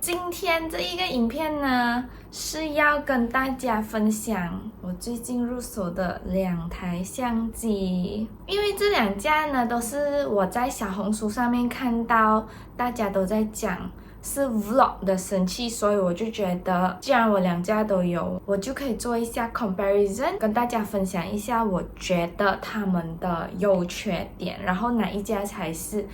今天这一个影片呢，是要跟大家分享我最近入手的2台相机，因为这2架呢都是我在小红书上面看到大家都在讲是 vlog 的神器，所以我就觉得既然我2架都有，我就可以做一下 comparison， 跟大家分享一下我觉得他们的优缺点，然后哪一家才是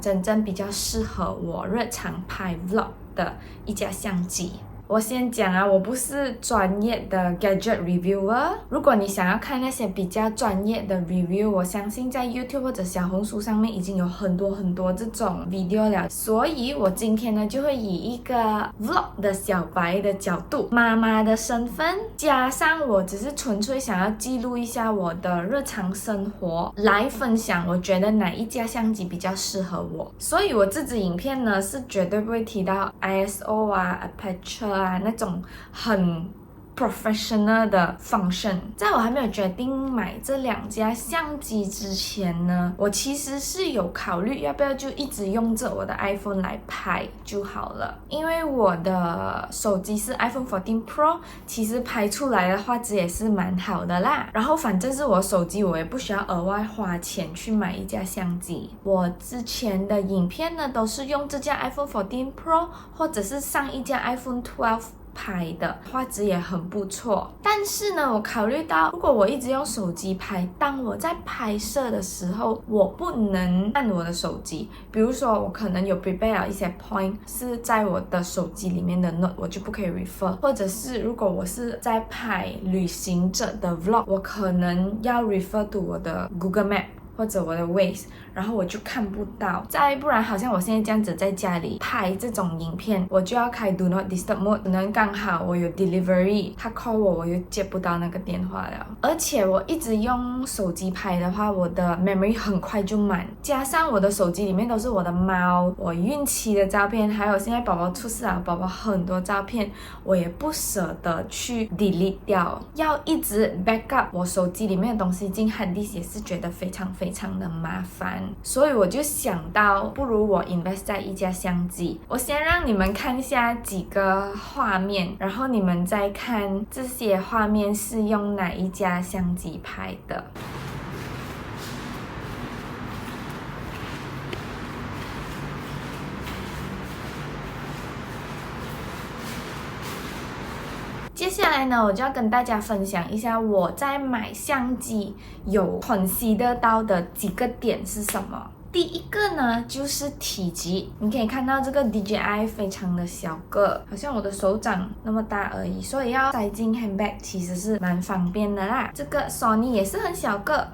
真正比较适合我日常拍 vlog 的一家相机。我先讲啊，我不是专业的 gadget reviewer。如果你想要看那些比较专业的 review， 我相信在 YouTube 或者小红书上面已经有很多这种 video 了。所以我今天呢就会以一个 vlog 的小白的角度，妈妈的身份，加上我只是纯粹想要记录一下我的日常生活，来分享我觉得哪一家相机比较适合我。所以我这支影片呢是绝对不会提到 ISO 啊、Aperture那种很 professional 的 function。 在我还没有决定买这2家相机之前呢，我其实是有考虑要不要就一直用着我的 iPhone 来拍就好了，因为我的手机是 iPhone 14 Pro， 其实拍出来的画质也是蛮好的啦。然后反正是我手机，我也不需要额外花钱去买一架相机。我之前的影片呢都是用这架 iPhone 14 Pro 或者是上一架 iPhone 12拍的，画质也很不错。但是呢，我考虑到如果我一直用手机拍，当我在拍摄的时候，我不能按我的手机。比如说我可能有 prepare 了一些 point 是在我的手机里面的 note， 我就不可以 refer。或者是如果我是在拍旅行者的 vlog， 我可能要 refer to 我的 Google Map或者我的 Waze， 然后我就看不到。再不然好像我现在这样子在家里拍这种影片，我就要开 Do Not Disturb Mode， 可能刚好我有 delivery， 他 call 我又接不到那个电话了。而且我一直用手机拍的话，我的 memory 很快就满，加上我的手机里面都是我的猫、我孕期的照片，还有现在宝宝出世了，宝宝很多照片，我也不舍得去 delete 掉，要一直 backup 我手机里面的东西进 hard disk 也是觉得非常的麻烦。所以我就想到不如我 invest 在一架相机。我先让你们看一下几个画面，然后你们再看这些画面是用哪一家相机拍的。接下来呢，我就要跟大家分享一下我在买相机有consider到的几个点是什么。第一个呢就是体积，你可以看到这个 DJI 非常的小个，好像我的手掌那么大而已，所以要塞进 handbag 其实是蛮方便的啦。这个 Sony 也是很小个，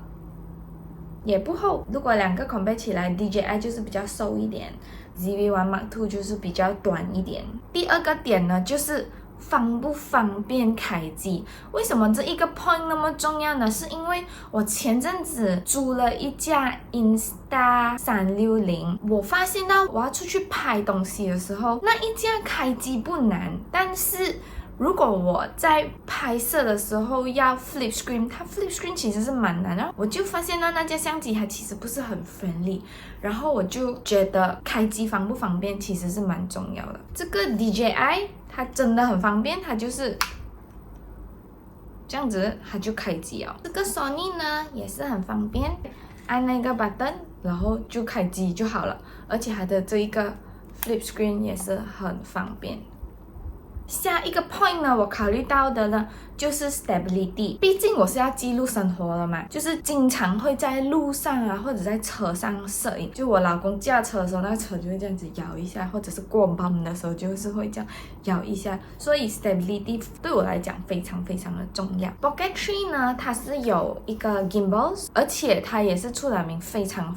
也不厚。如果2个 compare 起来， DJI 就是比较瘦一点， ZV-1 Mark II 就是比较短一点。第二个点呢就是方不方便开机。为什么这一个 point 那么重要呢？是因为我前阵子租了一架 Insta360， 我发现到我要出去拍东西的时候，那一架开机不难，但是如果我在拍摄的时候要 flip screen， 它 flip screen 其实是蛮难的。我就发现到那架相机它其实不是很 friendly， 然后我就觉得开机方不方便其实是蛮重要的。这个 DJI 它真的很方便，它就是这样子它就开机了。这个 Sony 呢也是很方便，按那个 button 然后就开机就好了，而且它的这一个 flip screen 也是很方便。下一个 point 呢，我考虑到的呢就是 stability。 毕竟我是要记录生活的嘛，就是经常会在路上啊或者在车上摄影。就我老公驾车的时候，那个车就会这样子摇一下，或者是过弯的时候就是会这样摇一下，所以 stability 对我来讲非常的重要。 Pocket 3呢，它是有一个 gimbal， 而且它也是出了名非常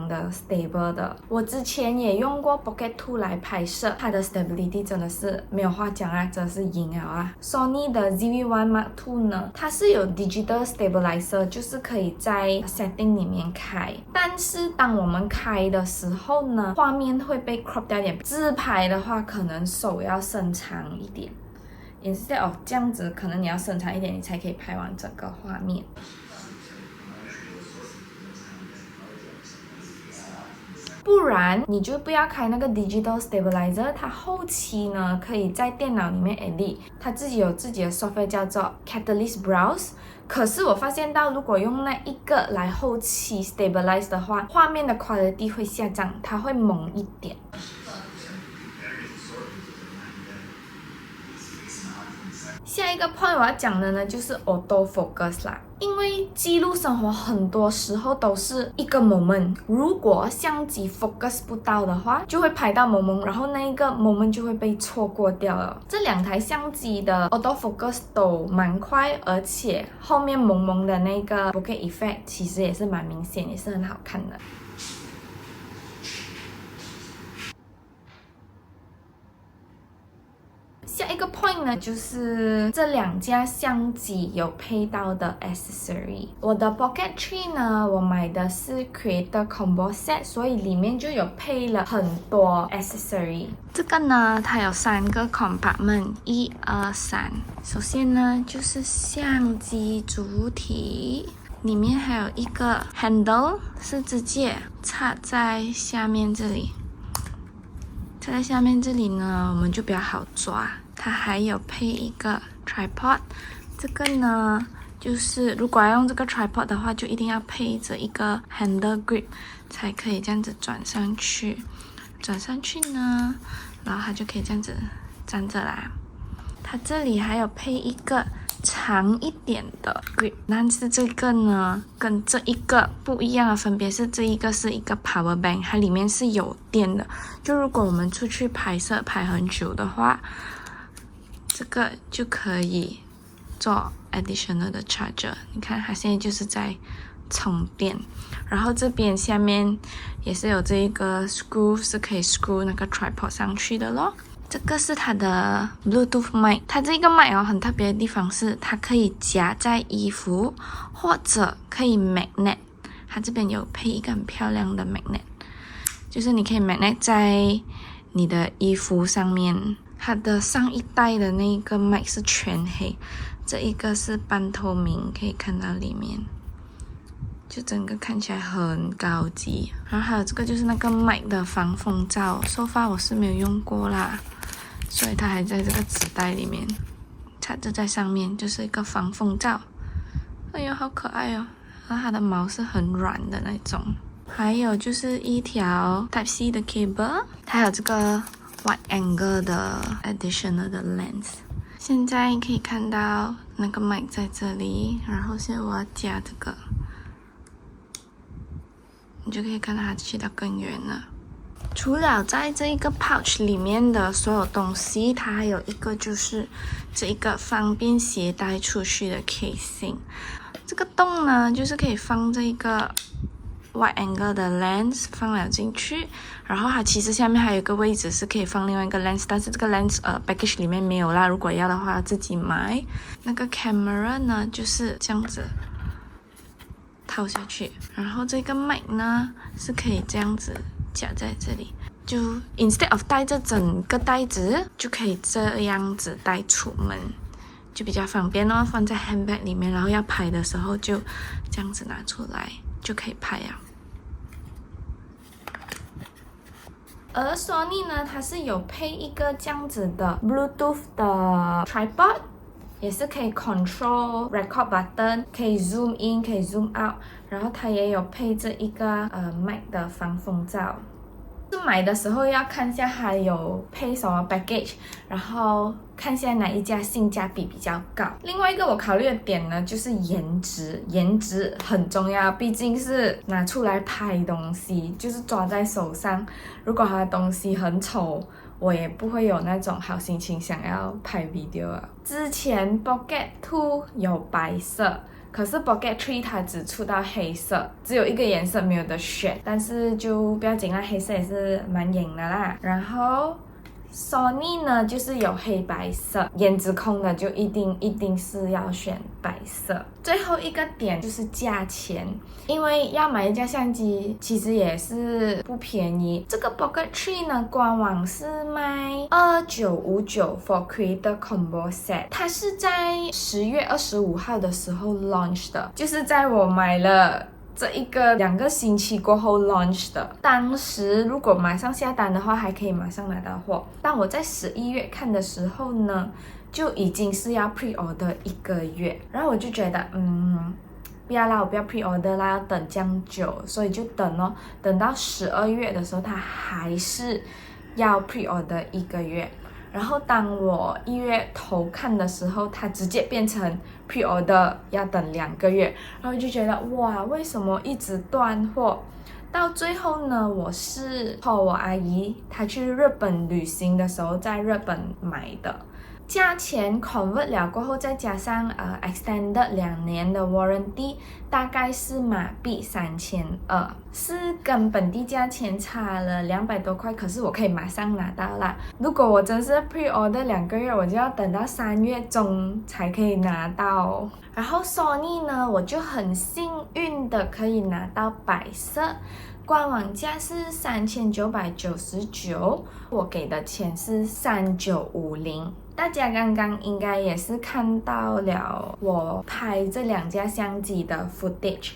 的 stable 的。我之前也用过 Pocket 2来拍摄，它的 stability 真的是没有话讲啊，真的是赢了啊。 Sony 的 ZV-1 Mark II 呢，它是有 digital stabilizer， 就是可以在 setting 里面开，但是当我们开的时候呢，画面会被 crop 掉一点。自拍的话可能手要伸长一点， instead of 这样子可能你要伸长一点你才可以拍完整个画面。不然你就不要开那个 Digital Stabilizer， 它后期呢可以在电脑里面 edit， 它自己有自己的 software 叫做 Catalyst Browse。可是我发现到，如果用那一个来后期 stabilize 的话，画面的 quality 会下降，它会蒙一点。下一个 point 我要讲的呢，就是 auto focus 啦。因为记录生活很多时候都是一个 moment， 如果相机 focus 不到的话，就会拍到 moment， 然后那一个 moment 就会被错过掉了。这两台相机的 auto focus 都蛮快，而且后面蒙蒙的那个 bokeh effect 其实也是蛮明显，也是很好看的。下一个 point 呢，就是这两架相机有配到的 accessory。我的 Pocket 3呢，我买的是 Creator Combo Set， 所以里面就有配了很多 accessory。这个呢，它有3个 compartment， 1、2、3。首先呢，就是相机主体，里面还有一个 handle， 是直接插在下面这里。插在下面这里呢，我们就比较好抓。它还有配一个 tripod， 这个呢，就是如果要用这个 tripod 的话，就一定要配着一个 handle grip， 才可以这样子转上去。转上去呢，然后它就可以这样子站着啦。它这里还有配一个长一点的 grip， 但是这个呢跟这一个不一样的分别是，这一个是一个 power bank， 它里面是有电的。就如果我们出去拍摄拍很久的话，这个就可以做 additional 的 charger。你看它现在就是在充电，然后这边下面也是有这一个 screw， 是可以 screw 那个 tripod 上去的咯。这个是它的 Bluetooth mic， 它这个 mic 很特别的地方是，它可以夹在衣服，或者可以 magnet。它这边有配一个很漂亮的 magnet， 就是你可以 magnet 在你的衣服上面。它的上一代的那个 mic 是全黑，这一个是半透明，可以看到里面，就整个看起来很高级。然后还有这个就是那个 mic 的防风罩，so far我是没有用过啦，所以它还在这个纸袋里面，插着在上面，就是一个防风罩。哎呦，好可爱哦！然后它的毛是很软的那种。还有就是一条 Type-C 的 cable， 它有这个wide angle 的 additional 的 lens。 现在可以看到那个 mic 在这里，然后现在我要加这个，你就可以看到它去到更远了。除了在这一个 pouch 里面的所有东西，它还有一个就是这一个方便携带出去的 casing。 这个洞呢，就是可以放这一个wide angle 的 lens 放了进去，然后它其实下面还有一个位置是可以放另外一个 lens， 但是这个 lens package 里面没有啦，如果要的话自己买。那个 camera 呢就是这样子套下去，然后这个 mic 呢是可以这样子夹在这里，就 instead of 带着整个袋子，就可以这样子带出门，就比较方便哦，放在 handbag 里面，然后要拍的时候就这样子拿出来就可以拍啊。而 Sony 呢，它是有配一个这样子的 Bluetooth 的 tripod， 也是可以 control record button， 可以 zoom in， 可以 zoom out， 然后它也有配这一个mic 的防风罩。买的时候要看一下它有配什么 package， 然后看一下哪一家性价比比较高。另外一个我考虑的点呢，就是颜值，颜值很重要，毕竟是拿出来拍东西，就是抓在手上。如果它的东西很丑，我也不会有那种好心情想要拍 video 啊。之前 Pocket 2有白色，可是 Pocket 3它只出到黑色，只有一个颜色没有得选，但是就不要紧啦，黑色也是蛮影的啦。然后 Sony 呢就是有黑白色，颜值控的就一定是要选白色。最后一个点就是价钱，因为要买一架相机其实也是不便宜。这个 Pocket 3呢官网是卖2959 for Creator Combo Set， 它是在10月25号的时候 launch 的，就是在我买了这一个2个星期过后 launch 的。当时如果马上下单的话，还可以马上拿到货。但我在11月看的时候呢，就已经是要 pre-order 1个月，然后我就觉得不要啦，我不要 pre-order 啦，要等这样久，所以就等哦，等到12月的时候，它还是要 pre-order 1个月。然后当我1月头看的时候，它直接变成 pre-order 要等2个月，然后就觉得哇，为什么一直断货？到最后呢，我是和我阿姨她去日本旅行的时候在日本买的。价钱 convert 了过后，再加上extended 2年的 warranty， 大概是马币3200，是跟本地价钱差了200多块，可是我可以马上拿到啦。如果我真是 pre-order 2个月，我就要等到3月中才可以拿到。然后 Sony 呢，我就很幸运的可以拿到白色，官网价是3999，我给的钱是3950。大家刚刚应该也是看到了我拍这2架相机的 footage。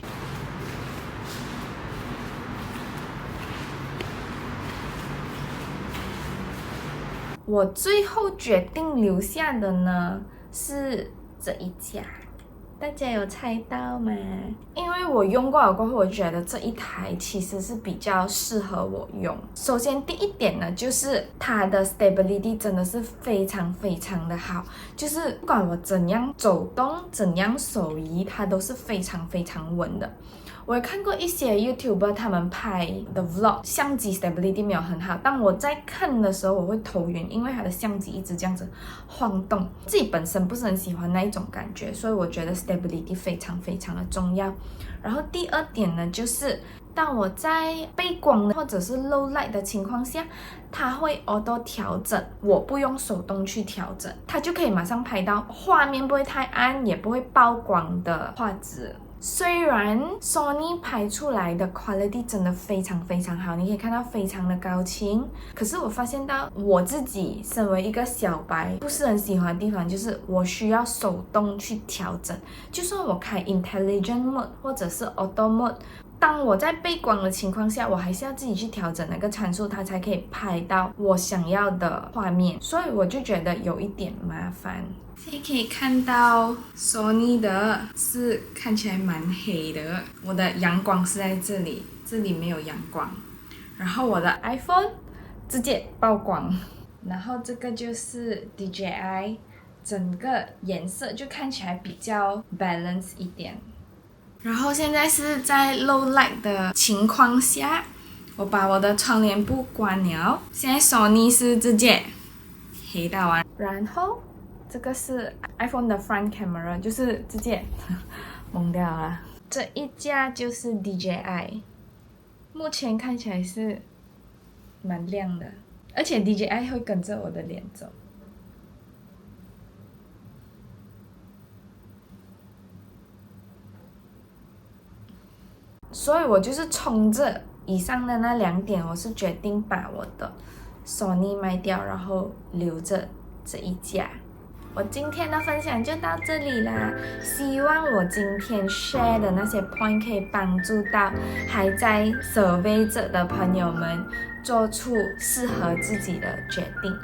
我最后决定留下的呢是这一架。大家有猜到吗？因为我用过了过后，我觉得这一台其实是比较适合我用。首先第一点呢，就是它的 stability 真的是非常非常的好，就是不管我怎样走动、怎样手移，它都是非常非常稳的。我有看过一些 YouTuber 他们拍的 vlog， 相机 stability 没有很好，但我在看的时候我会头晕，因为它的相机一直这样子晃动，自己本身不是很喜欢那一种感觉，所以我觉得 stability 非常非常的重要。然后第二点呢，就是当我在背光或者是 low light 的情况下，它会 auto 调整，我不用手动去调整，它就可以马上拍到画面不会太暗，也不会曝光的画质。虽然 Sony 拍出来的 quality 真的非常非常好，你可以看到非常的高清，可是我发现到我自己身为一个小白不是很喜欢的地方，就是我需要手动去调整，就算我开 intelligent mode 或者是 auto mode，当我在背光的情况下，我还是要自己去调整那个参数，它才可以拍到我想要的画面，所以我就觉得有一点麻烦。现在可以看到 Sony 的是看起来蛮黑的，我的阳光是在这里，这里没有阳光。然后我的 iPhone 直接曝光，然后这个就是 DJI， 整个颜色就看起来比较 balance 一点。然后现在是在 low light 的情况下，我把我的窗帘布关了，现在 Sony 是直接黑到完，然后这个是 iPhone 的 front camera， 就是直接懵掉了。这一架就是 DJI， 目前看起来是蛮亮的，而且 DJI 会跟着我的脸走。所以我就是冲着以上的那2点，我是决定把我的 Sony 卖掉，然后留着这一架。我今天的分享就到这里啦，希望我今天 share 的那些 point 可以帮助到还在 survey 着的朋友们做出适合自己的决定。